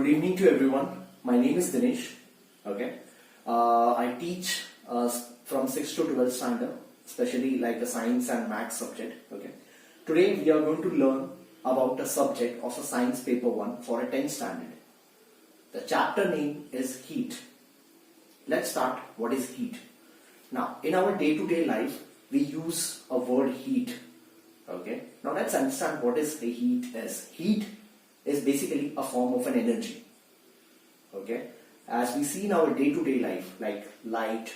Good evening to everyone. My name is Dinesh. Okay. I teach from 6th to 12th standard, especially like the science and maths subject. Okay. Today we are going to learn about a subject of a science paper 1 for a 10th standard. The chapter name is heat. Let's start. What is heat? Now, in our day-to-day life, we use a word heat. Okay. Now let's understand what is the heat is. Heat is basically a form of an energy. Okay. As we see in our day-to-day life, like light,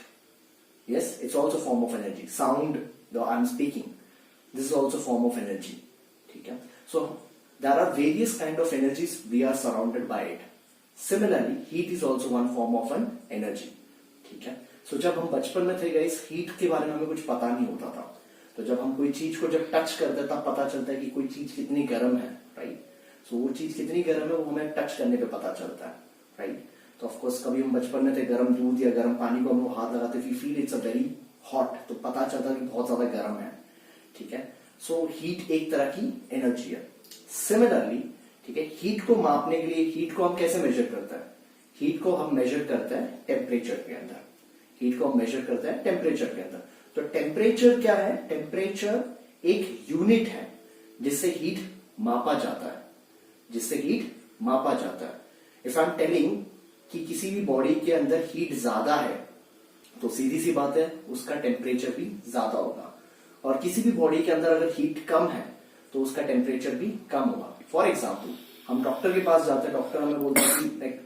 yes, it's also a form of energy. Sound, though I'm speaking, this is also a form of energy. Okay. So there are various kind of energies we are surrounded by it. Similarly, heat is also one form of an energy. ठीक है. So जब हम बचपन में थे guys, heat के बारे में हमें कुछ पता नहीं होता था. तो जब हम कोई चीज को जब टच करते हैं तब पता चलता है कि कोई चीज कितनी गर्म है, राइट. सो वो चीज कितनी गर्म है वो हमें टच करने पे पता चलता है, राइट. तो ऑफ कोर्स कभी हम बचपन में थे, गर्म दूध या गर्म पानी को हम लोग हाथ लगाते we feel it's a very hot, तो पता चलता है कि बहुत ज्यादा गर्म है. ठीक है. सो हीट एक तरह की एनर्जी है. सिमिलरली, ठीक है, हीट को मापने के लिए हीट को हम कैसे मेजर करते हैं? हीट को हम मेजर करते हैं टेम्परेचर के अंदर. हीट को हम मेजर करते हैं टेम्परेचर के अंदर. तो टेम्परेचर क्या है? टेम्परेचर एक यूनिट है जिससे हीट मापा जाता है, जिससे हीट मापा जाता है. इफ आई एम टेलिंग कि किसी भी बॉडी के अंदर हीट ज्यादा है तो सीधी सी बात है उसका टेम्परेचर भी ज्यादा होगा, और किसी भी बॉडी के अंदर अगर हीट कम है तो उसका टेम्परेचर भी कम होगा. फॉर एग्जाम्पल, हम डॉक्टर के पास जाते हैं, डॉक्टर हमें बोलता है कि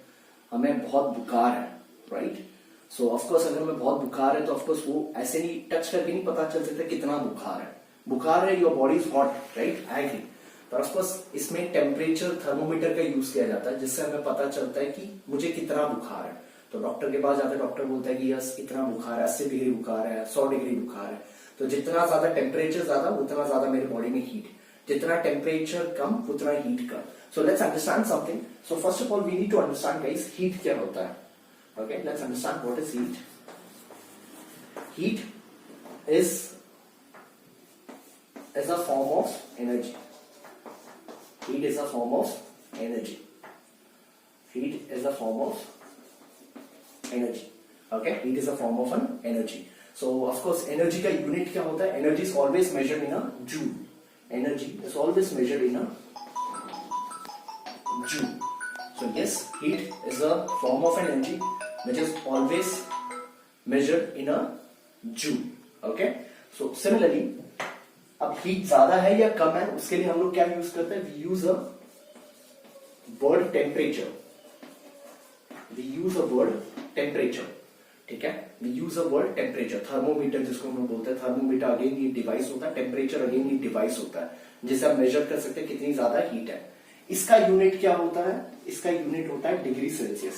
हमें बहुत बुखार है, राइट. सो ऑफकोर्स अगर हमें बहुत बुखार है तो ऑफकोर्स वो ऐसे नहीं टच करके नहीं पता चल सकता कितना बुखार है. बुखार है, your body is hot, right, I agree. तो ऑफकोर्स इसमें टेम्परेचर थर्मोमीटर का यूज किया जाता है जिससे हमें पता चलता है कि मुझे कितना बुखार है. तो डॉक्टर के पास जाते हैं, डॉक्टर बोलता है कि यस इतना बुखार है, 80 डिग्री बुखार है, 100 डिग्री बुखार है. तो जितना ज्यादा टेम्परेचर ज्यादा उतना ज्यादा मेरे बॉडी में हीट, जितना टेम्परेचर कम उतना हीट कम. So let's understand something. So first of all we need to understand guys heat क्या होता है. Okay, let's understand what is heat. Heat is a form of energy. Heat is a form of energy. Heat is a form of energy. Okay, heat is a form of an energy. So of course energy का unit क्या होता है? Energy is always measured in a joule. Energy is always measured in a joule. So yes, heat is a form of an energy which is always measured in a joule. Okay. So similarly, अब heat ज्यादा है या कम है उसके लिए हम लोग क्या यूज करते हैं? We use a word temperature. We use a word temperature. ठीक है. We use a word temperature. Thermometer जिसको हम लोग बोलते हैं, थर्मोमीटर अगेन ये डिवाइस होता है, टेम्परेचर अगेन ये डिवाइस होता है जिससे आप मेजर कर सकते हैं कितनी ज्यादा हीट है. इसका यूनिट क्या होता है? इसका यूनिट होता है डिग्री सेल्सियस.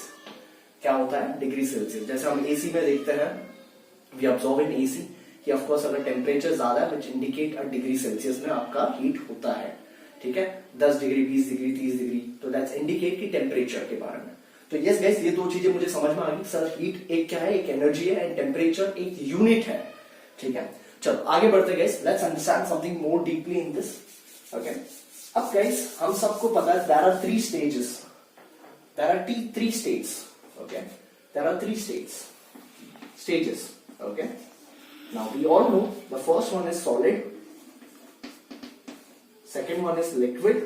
क्या होता है? Degree Celsius. जैसे हम एसी में देखते हैं, वी ऑब्जर्व इन एसी कि ऑफ कोर्स अगर टेम्परेचर ज्यादा है which indicate a degree Celsius में आपका हीट होता है. ठीक है. 10 डिग्री, 20 डिग्री, 30 डिग्री, तो दैट्स इंडिकेट कि टेम्परेचर के बारे में. तो यस गाइस, ये दो चीजें मुझे समझ में आ गई. सर हीट एक क्या है? एक एनर्जी है, एंड टेम्परेचर एक यूनिट है. ठीक है. चलो आगे बढ़ते guys. Let's understand something more deeply in this. Okay. अब गाइस हम सबको पता है there are 3 stages. There are 3 states. Okay, there are 3 stages. Okay, now we all know the first one is solid, second one is liquid,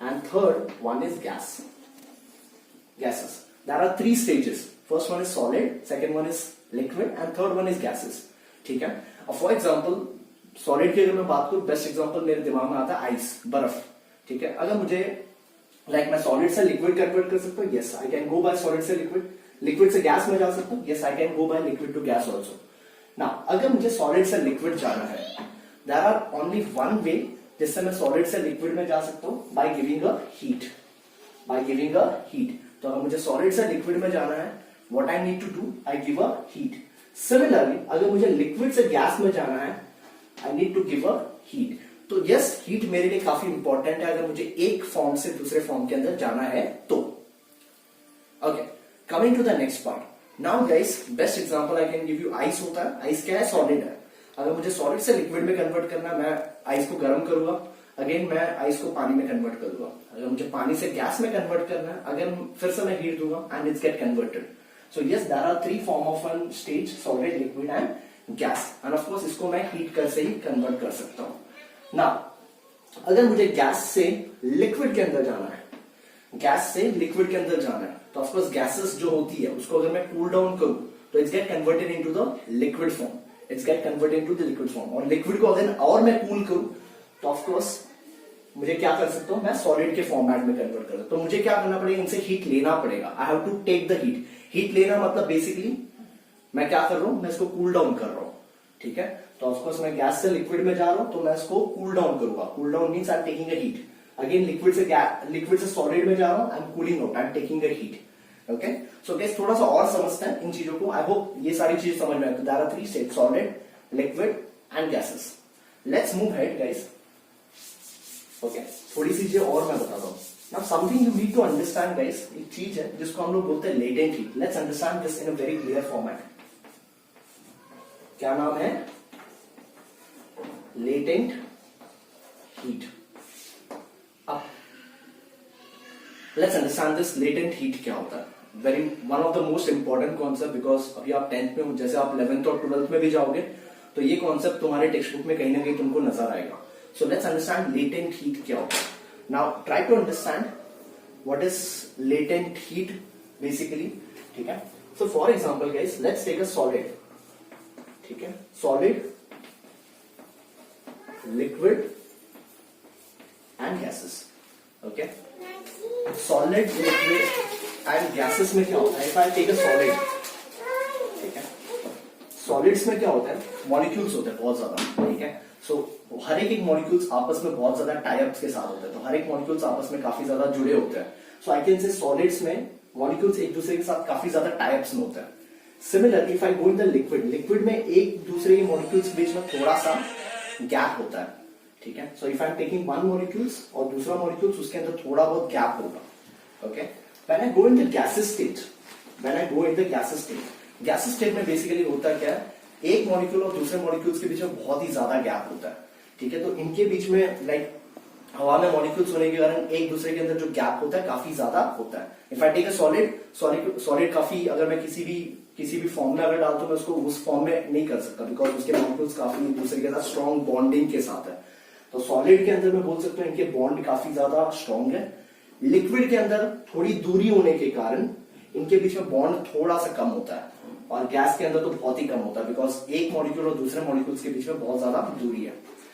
and third one is gases. There are 3 stages. First one is solid, second one is liquid, and third one is gases. ठीक है. अब for example solid की अगर मैं बात करूं, best example मेरे दिमाग में आता है आइस, बर्फ. ठीक है. अगर मुझे मैं सॉलिड से लिक्विड कन्वर्ट कर सकता हूँ, yes I can go by solid से लिक्विड. लिक्विड से गैस में जा सकता हूँ, yes I can go by liquid to gas also. Now अगर मुझे सॉलिड से लिक्विड जाना है, there are only one way जिससे मैं सॉलिड से लिक्विड में जा सकता हूँ, by giving a heat. By giving a heat. तो अगर मुझे सॉलिड से लिक्विड में जाना है, what I need to do? I give a heat. Similarly अगर मुझे लिक्विड से गैस में जाना है, I need to give a heat. तो यस, हीट मेरे लिए काफी इंपॉर्टेंट है अगर मुझे एक फॉर्म से दूसरे फॉर्म के अंदर जाना है तो. Okay, coming to the next part. Now guys, best example I can give you. Ice होता है. आइस क्या है? सॉलिड है. अगर मुझे सॉलिड से लिक्विड में कन्वर्ट करना है, मैं आइस को गर्म करूंगा. अगेन मैं आइस को पानी में कन्वर्ट कर दूंगा, अगर मुझे पानी से गैस में कन्वर्ट करना है, अगर फिर से मैं हीट दूंगा and it's get converted. So yes, there are 3 form of an stage, solid, liquid and gas. And of course इसको मैं हीट कर से ही कन्वर्ट कर सकता हूं. नाउ अगर मुझे गैस से लिक्विड के अंदर जाना है, गैस से लिक्विड के अंदर जाना है, तो ऑफ कोर्स गैसेस जो होती है उसको अगर मैं कूल डाउन करूं तो it's get converted into the liquid form. It's get converted into the liquid form. और लिक्विड को अगर और मैं कूल करूं तो ऑफ कोर्स मुझे क्या कर सकता हूं, मैं सॉलिड के फॉर्मेट में कन्वर्ट कर सकता हूं. तो मुझे क्या करना पड़ेगा, इनसे हीट लेना पड़ेगा. I have to take the heat. Heat लेना मतलब बेसिकली मैं क्या कर रहा हूं, मैं इसको कूल डाउन कर रहा हूं. ठीक है, तो ऑफ कोर्स मैं गैस से लिक्विड में जा रहा हूं तो मैं इसको कूल डाउन करूंगा. Cool down means I am taking a heat. Again liquid से सॉलिड में जा रहा हूं, I am cooling out, I am taking a heat. Okay, so guys थोड़ा सा और समझते हैं इन चीजों को. आई होप ये सारी चीजें समझ में आए. तो there are 3 states, solid, liquid and gases. Let's move ahead guys. Okay, थोड़ी सी चीजें और मैं बताता हूं. Now something you need to understand guys, एक चीज है जिसको हम लोग बोलते हैं latent heat. Let's understand this in a very clear format. क्या नाम है? Latent heat. अब let's understand this latent heat क्या होता है. Very one of the most important concept, because अभी आप 10th में हो, जैसे आप 11th और 12th में भी जाओगे तो ये कॉन्सेप्ट तुम्हारे टेक्स्ट बुक में कहीं ना कहीं तुमको नजर आएगा. So let's understand latent heat क्या होता है. Now try to understand what is latent heat basically. ठीक है, so for example guys, let's take a solid. ठीक है, solid, liquid and gases. Okay, solid, liquid and gases में क्या होता है? If I take a solid, ठीक है, सॉलिड्स में क्या होता है, मॉलिक्यूल्स होते हैं बहुत ज्यादा. ठीक है, सो हर एक मॉलिक्यूल्स आपस में बहुत ज्यादा टाइप्स के साथ होते हैं, तो हर एक मॉलिक्यूल्स आपस में काफी ज्यादा जुड़े होते हैं. सो आई कैन से सॉलिड्स में मॉलिक्यूल्स एक दूसरे के साथ काफी ज्यादा टाइप्स में होते हैं. Similarly if I go in the liquid, liquid में एक दूसरे के मॉलिक्यूल्स के बीच में थोड़ा सा गैप होता है. ठीक है, so if I am taking one molecules और दूसरा मॉलिक्यूल्स, उसके अंदर थोड़ा बहुत गैप होगा. Okay, when I go in the gases state, when I go in the gases state, gases state में बेसिकली होता क्या है, एक मॉलिक्यूल और दूसरे मॉलिक्यूल्स के बीच में बहुत ही ज्यादा गैप होता है. ठीक है, तो इनके बीच में लाइक हवा में मॉलिक्यूल्स होने के कारण एक दूसरे के अंदर जो गैप होता है काफी ज्यादा होता है. If I take a solid काफी, अगर मैं किसी भी फॉर्म में अगर डालता हूं, मैं उसको उस फॉर्म में नहीं कर सकता बिकॉज उसके मॉलिक्यूल्स काफी एक दूसरे के साथ स्ट्रॉन्ग बॉन्डिंग के साथ है. तो सॉलिड के अंदर मैं बोल सकता हूं इनके बॉन्ड काफी ज्यादा स्ट्रॉन्ग है. लिक्विड के अंदर थोड़ी दूरी होने के कारण इनके बीच में बॉन्ड थोड़ा सा कम होता है, और गैस के अंदर तो बहुत ही कम होता है बिकॉज एक मॉलिक्यूल और दूसरे मॉलिक्यूल्स के बीच में बहुत ज्यादा दूरी है.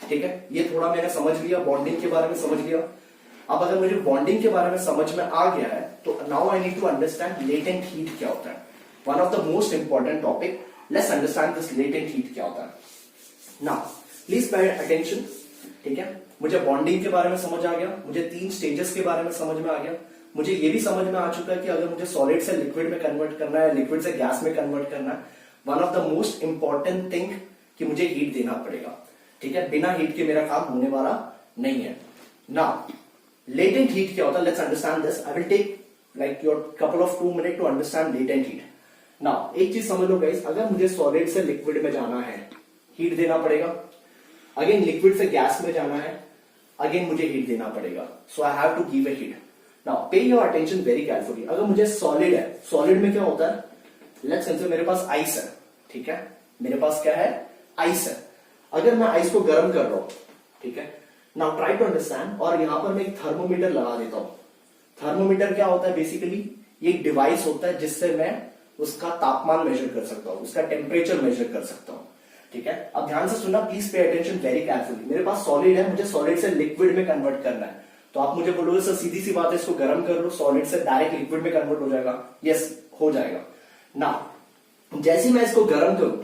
ठीक है, ये थोड़ा मैंने समझ लिया, बॉन्डिंग के बारे में समझ लिया. अब अगर मुझे बॉन्डिंग के बारे में समझ में आ गया है तो now I need to understand latent heat क्या होता है. One of the most important topic, let's understand this latent heat क्या होता है. Now please pay attention. ठीक है, मुझे बॉन्डिंग के बारे में समझ आ गया, मुझे 3 स्टेजेस के बारे में समझ में आ गया, मुझे ये भी समझ में आ चुका है कि अगर मुझे सॉलिड से लिक्विड में कन्वर्ट करना है, लिक्विड से गैस में कन्वर्ट करना है, one of the most important thing कि मुझे हीट देना पड़ेगा. ठीक है, बिना हीट के मेरा काम होने वाला नहीं है. नाउ लेटेंट हीट क्या होता है, let's understand this. I will take like your couple of 2 minute to understand latent heat. Now एक चीज समझ लो गाइस, अगर मुझे सॉलिड से लिक्विड में जाना है, हीट देना पड़ेगा. अगेन लिक्विड से गैस में जाना है, अगेन मुझे हीट देना पड़ेगा. So I have to give a heat. Now pay your attention very carefully. अगर मुझे सॉलिड है, सॉलिड में क्या होता है, लेट्स कंसीडर मेरे पास आइस है. ठीक है, मेरे पास क्या है, आइस है. अगर मैं आइस को गर्म कर रहा हूं, ठीक है, नाउ ट्राई टू अंडरस्टैंड, और यहां पर मैं एक थर्मोमीटर लगा देता हूं. थर्मोमीटर क्या होता है, बेसिकली ये एक डिवाइस होता है जिससे मैं उसका तापमान मेजर कर सकता हूं, उसका टेम्परेचर मेजर कर सकता हूं. ठीक है, अब ध्यान से सुनना, please pay attention very carefully. मेरे पास सॉलिड है, मुझे सॉलिड से लिक्विड में कन्वर्ट करना है. तो आप मुझे बोलोगे सर सीधी सी बात है, इसको गर्म कर लो, सॉलिड से डायरेक्ट लिक्विड में कन्वर्ट हो जाएगा. यस, हो जाएगा. ना जैसे मैं इसको गर्म करूं,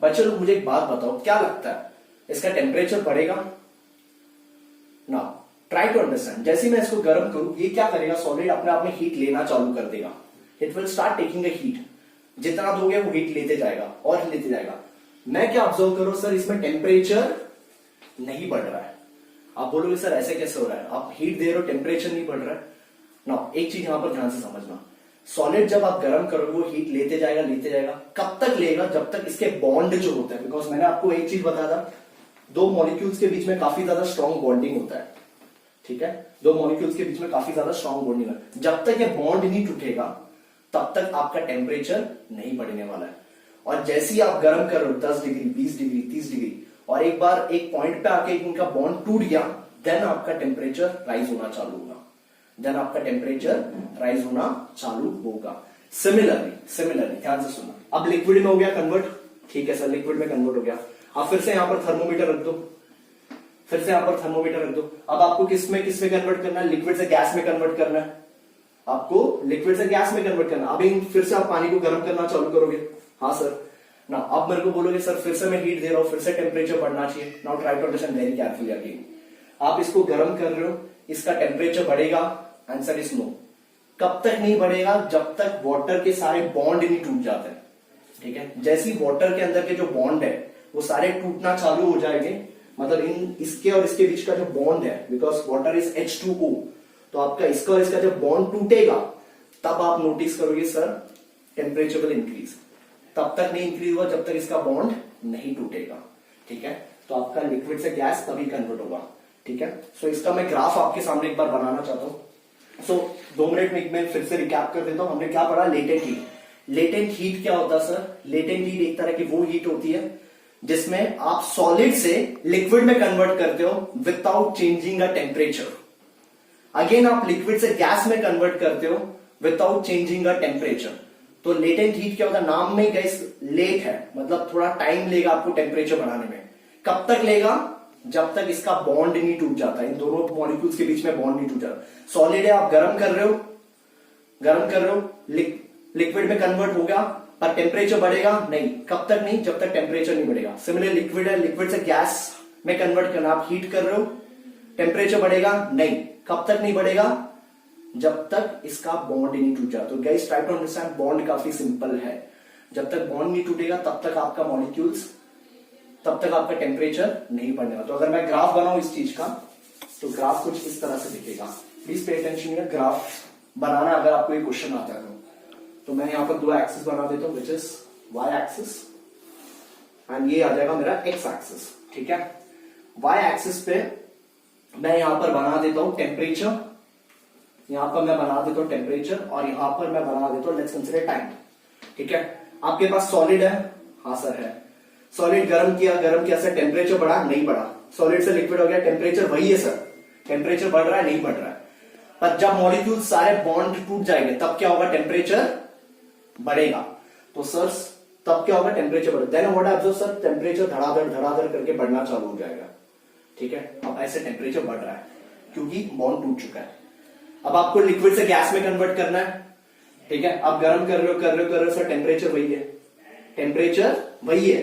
बच्चे लोग मुझे एक बात बताओ, क्या लगता है इसका टेम्परेचर बढ़ेगा? ना ट्राई टू अंडरस्टैंड. जैसे मैं इसको गर्म करूं, ये क्या करेगा, सॉलिड अपने आप में हीट लेना चालू कर देगा. It will start taking a heat. जितना दोगे वो हीट लेते जाएगा और लेते जाएगा. मैं क्या ऑब्जर्व करूं, सर इसमें टेम्परेचर नहीं बढ़ रहा है. आप बोलोगे सर ऐसे कैसे हो रहा है, आप हीट दे रहे हो, टेम्परेचर नहीं बढ़ रहा है. ना एक चीज यहां पर ध्यान से समझना, सॉलिड जब आप गर्म करोगे वो हीट लेते जाएगा. कब तक लेगा, जब तक इसके बॉन्ड जो होता है, बिकॉज मैंने आपको एक चीज बताया था, 2 मॉलिक्यूल्स के बीच में काफी ज्यादा स्ट्रॉन्ग बॉन्डिंग होता है. ठीक है, दो मॉलिक्यूल्स के बीच में काफी ज्यादा स्ट्रॉन्ग बॉन्ड नहीं है। जब तक ये बॉन्ड नहीं टूटेगा तब तक आपका टेम्परेचर नहीं बढ़ने वाला है। और जैसे ही आप गर्म कर रहे हो 10 डिग्री, 20 डिग्री, 30 डिग्री, और एक बार एक पॉइंट पे आके इनका बॉन्ड टूट गया, देन आपका टेम्परेचर राइज होना चालू होगा। देन आपका टेम्परेचर राइज होना चालू होगा। सिमिलरली ध्यान से सुनना। अब लिक्विड में हो गया कन्वर्ट, ठीक है सर, लिक्विड में कन्वर्ट हो गया। आप फिर से यहां पर थर्मोमीटर रख दो, फिर से यहां पर थर्मोमीटर रख दो। अब आपको किस में कन्वर्ट करना है? लिक्विड से गैस में कन्वर्ट करना है। आपको लिक्विड से गैस में कन्वर्ट करना। अभी फिर से आप पानी को गर्म करना चालू करोगे। हाँ सर। ना अब मेरे को बोलोगे सर फिर से मैं हीट दे रहा हूं, फिर से टेम्परेचर बढ़ना चाहिए। Now try to understand very carefully again. आप इसको गर्म कर रहे हो, इसका टेम्परेचर बढ़ेगा? Answer is no. कब तक नहीं बढ़ेगा? जब तक वाटर के सारे बॉन्ड नहीं टूट जाते। ठीक है, जैसे ही वाटर के अंदर के जो बॉन्ड है वो सारे टूटना चालू हो जाएंगे, मतलब इन इसके और इसके बीच का जो बॉन्ड है, बिकॉज वाटर इज H2O, तो आपका इसका और इसका जब बॉन्ड टूटेगा तब आप नोटिस करोगे सर टेम्परेचर विल इंक्रीज। तब तक नहीं इंक्रीज होगा जब तक इसका बॉन्ड नहीं टूटेगा। ठीक है, तो आपका लिक्विड से गैस तभी कन्वर्ट होगा। ठीक है, सो इसका मैं ग्राफ आपके सामने एक बार बनाना चाहता हूं। सो 2 मिनट में मैं फिर से रिकैप कर देता हूं। हमने क्या पढ़ा? Latent heat. लेटेंट हीट क्या होता है सर? लेटेंट हीट एक तरह की वो हीट होती है जिसमें आप सॉलिड से लिक्विड में कन्वर्ट करते हो without changing the temperature. Again आप लिक्विड से गैस में कन्वर्ट करते हो विदाउट चेंजिंग द टेम्परेचर। तो लेटेंट हीट क्या होता है? नाम में गाइस लेट है, मतलब थोड़ा टाइम लेगा आपको टेम्परेचर बढ़ाने में। कब तक लेगा? जब तक इसका बॉन्ड नहीं टूट जाता, इन दोनों मॉलिक्यूल्स के बीच में बॉन्ड नहीं टूट जाता। सॉलिड है, आप गर्म कर रहे हो, लिक्विड में कन्वर्ट हो गया, पर टेम्परेचर बढ़ेगा नहीं। कब तक नहीं? जब तक टेम्परेचर नहीं बढ़ेगा। सिमिलर लिक्विड है, लिक्विड से गैस में कन्वर्ट करना, आप हीट कर रहे हो, टेम्परेचर बढ़ेगा नहीं। कब तक नहीं बढ़ेगा? जब तक इसका बॉन्ड नहीं टूट जाता। तो guys try to understand, bond काफी सिंपल है। जब तक बॉन्ड नहीं टूटेगा तब तक आपका मॉलिक्यूल्स, तब तक आपका टेम्परेचर नहीं बढ़ने वाला। तो अगर मैं ग्राफ बनाऊं इस चीज का, तो ग्राफ कुछ इस तरह से दिखेगा। प्लीज पे अटेंशन, ग्राफ बनाना अगर आपको ये क्वेश्चन आता है तो मैं यहां पर 2 एक्सिस बना देता हूं, which is Y axis and ये आ जाएगा मेरा एक्स एक्सिस। ठीक है, वाई एक्सिस पे मैं यहां पर बना देता हूं टेम्परेचर, यहां पर मैं बना देता हूं टेम्परेचर, और यहां पर मैं बना देता हूं लेट्स कंसीडर टाइम। ठीक है, आपके पास सॉलिड है? हाँ सर है। सॉलिड गर्म किया सर, टेम्परेचर बढ़ा? नहीं बढ़ा। सॉलिड से लिक्विड हो गया, टेम्परेचर वही है सर, टेम्परेचर बढ़ रहा है? नहीं बढ़ रहा है। पर जब मॉलिक्यूल सारे बॉन्ड टूट जाएंगे तब क्या होगा? टेम्परेचर बढ़ेगा। तो सर तब क्या होगा? टेम्परेचर बढ़ेगा। Then what observe sir, temperature धड़ाधड़ करके बढ़ना चालू हो जाएगा। ठीक है, अब ऐसे टेम्परेचर बढ़ रहा है क्योंकि बॉन्ड टूट चुका है। अब आपको लिक्विड से गैस में कन्वर्ट करना है। ठीक है, आप गर्म कर रहे हो सर, टेम्परेचर वही है, टेम्परेचर वही है।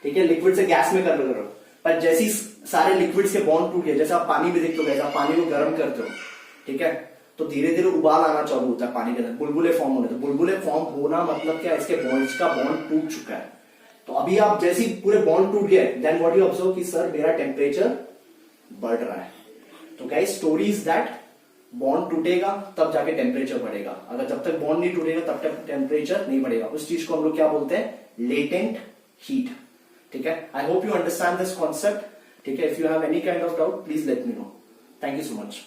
ठीक है, लिक्विड से गैस में कर रहे हो, पर जैसे ही सारे लिक्विड्स के बॉन्ड टूट गए, जैसे आप पानी में देखते हो, आप पानी को गर्म करते हो, ठीक है, तो धीरे धीरे उबाल आना चालू होता है पानी के अंदर, बुलबुले फॉर्म होने। तो बुलबुले फॉर्म होना मतलब क्या? इसके बॉन्ड्स का बॉन्ड टूट चुका है। तो अभी आप जैसे ही पूरे बॉन्ड टूट गए, देन व्हाट यू ऑब्जर्व कि सर मेरा टेम्परेचर बढ़ रहा है। तो guys story is that bond टूटेगा तब जाके टेम्परेचर बढ़ेगा। अगर जब तक बॉन्ड नहीं टूटेगा तब तक टेम्परेचर नहीं बढ़ेगा। उस चीज को हम लोग क्या बोलते हैं? Latent heat. ठीक है, I hope you understand this concept. ठीक है, if you have any kind of doubt please let me know. Thank you so much.